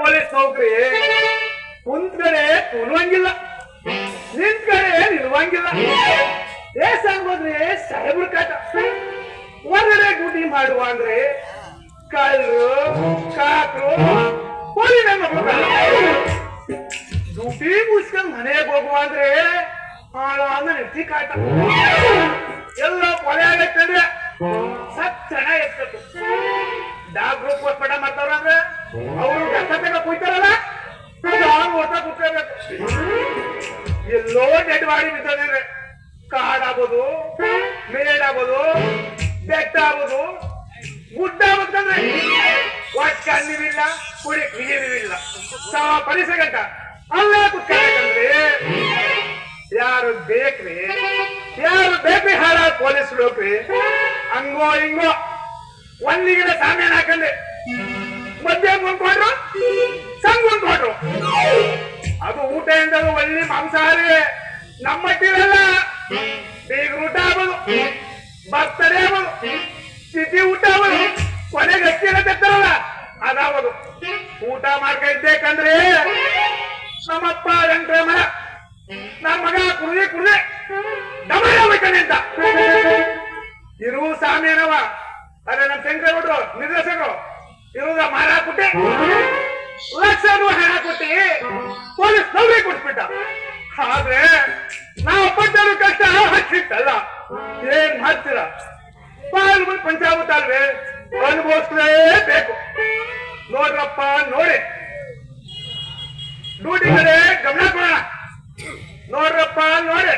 Police ನೌಕರಿ ಕುಂತ್ ಕಡೆ ತುಳುವಂಗಿಲ್ಲ, ನಿಂತ್ ಕಡೆ ನಿಲ್ವಂಗಿಲ್ಲ. ಏಸಂಗೋದ್ರೆ ಸಾಹೇಬ್ರ ಕಾಟ. ಹೊರಗಡೆ ಗುಡಿ ಮಾಡುವ ಅಂದ್ರೆ ಕಳ್ಳರು ಕಾಕರು ಪೊಲೀಸ್ ಮಕ್ಕಳು. ಡ್ಯೂಟಿ ಮುಗಿಸ್ಕೊಂಡ್ ಮನೆಗೆ ಹೋಗುವ ಅಂದ್ರೆ ಅಂದ್ರೆ ನೆಟ್ಟಿ ಕಾಟ. ಎಲ್ಲ ಕೊಲೆ ಆಗತ್ತಂದ್ರೆ ಸತ್ತಣ ಎತ್ತದ್ದು. ಡಾಕ್ಟ್ರು ಪೋಸ್ಟ್ಮಾರ್ಟಮ್ ಮಾಡ್ತಾರ ಅಂದ್ರೆ ಅವರು ರಕ್ತ ತಗ ಕುಯ್ತಾರಲ್ಲ ಓದ್ತಾ ಕೂತ್ಕೋಬೇಕು. ಎಲ್ಲೋ ಡೆಡ್ ಬಾಡಿ ಬಿದ್ದದ್ರೆ ಕಾಡಾಗ್ಬೋದು, ಮೇಡಾಗ್ಬೋದು, ಬೆಟ್ಟ ಆಗ್ಬೋದು, ಗುಡ್ಡ ಆಗ್ಬೇಕಂದ್ರೆ ಒಟ್ಟು ಕಣ್ಣಿವಿಲ್ಲ, ಕುಡಿಯಕ್ ನೀರಿವಿಲ್ಲ. ಪರಿಸರ ಗಂಟ ಅಲ್ಲೇ ಕುತ್ಕೋಬೇಕಂದ್ರೆ ಯಾರು ಬೇಕ್ರಿ, ಯಾರು ಬೇಕ್ರಿ ಹಾಳ ಪೊಲೀಸ್ ಹೋಗ್ರಿ. ಹಂಗೋ ಹಿಂಗೋ ಒಂದಿಗಿನ ಸಾಮ್ಯಾನ ಹಾಕಂಡೆ ಮಧ್ಯ ಮುಂದ್ಕೊಂಡ್ರು ಸಂಗ್ ಮುಂದ್ಕೊಂಡ್ರು. ಅದು ಊಟ ಎಂದಾಗ ಒಳ್ಳೆ ಮಾಂಸಾಹಾರಿ. ನಮ್ಮ ಮಟ್ಟಿರಲ್ಲ. ಬೀಗ ಊಟ ಆಗ್ಬೋದು, ಬರ್ತಡೇ ಆಗ್ಬೋದು, ಸ್ಥಿತಿ ಊಟ ಆಗ್ಬೋದು, ಕೊನೆಗೆ ಅಕ್ಕಿನ ತೆತ್ತಾರಲ್ಲ ಅದಾವದು. ಊಟ ಮಾಡ್ಕ ಇದ್ದೇಕಂದ್ರೆ ನಮ್ಮಪ್ಪ ವೆಂಕಟರಮಣ ನಮ್ಮ ಮಗ ಕುಡ್ದೆ ಕುಡ್ದೆ ಡಬಲ್ ಆಗ್ಬೇಕನೆ ಅಂತ ಇರು ಸಾಮ್ಯನವ. ಅದೇ ನಮ್ಮ ಶಂಕರಗೌಡ್ರು ನಿರ್ದೇಶಕರು ಇರುದ ಮಾರ ಕೊಟ್ಟಿ ಲಕ್ಷನೂ ಹಣ ಕೊಟ್ಟಿ ಪೊಲೀಸ್ ನೌಕರಿ ಕೊಟ್ಬಿಟ್ಟ. ಆದ್ರೆ ನಾವು ಪಟ್ಟರು ಕಷ್ಟ ಹಚ್ಚಿಟ್ಟಲ್ಲ. ಏನ್ ಮಾಡ್ತೀರ? ಪಾಲ್ಗಳು ಪಂಚಾಮೃತ ಅಲ್ವೇ, ಅನುಭವಿಸ್ಲೇಬೇಕು. ನೋಡ್ರಪ್ಪ ನೋಡಿ, ಡ್ಯೂಟಿ ಕಡೆ ಗಮನ ಕೊಡೋಣ. ನೋಡ್ರಪ್ಪ ನೋಡಿ,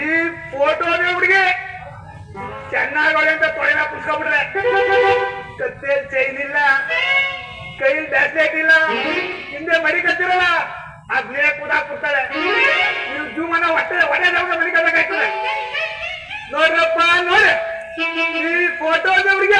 ಈ ಫೋಟೋನೇ ಹುಡುಗಿ ಚೆನ್ನಾಗಿ ಅಂತ ತೊಳೆನ ಕುಸ್ಕೊಬಿಟ್ರೆ ಕತ್ತೇಲ್ ಚೈನ್ ಇಲ್ಲ, ಕೈಲಿ ಬ್ಯಾಸ್ಲೆಟ್ ಇಲ್ಲ, ಹಿಂದೆ ಮಡಿ ಕತ್ತಿರಲ್ಲ ಅದ್ನೇ ಕೂದಾಕ್ಬಿಡ್ತಾಳೆ. ನೀವು ಜೂಮನ ಹೊಟ್ಟೆ ಒಡೆದವಾಗ ಮಡಿ ಕಬೇಕಾಗ್ತದೆ. ನೋಡ್ರಪ್ಪ ನೋಡಿ, ಈ ಫೋಟೋನೇ ಹುಡುಗಿ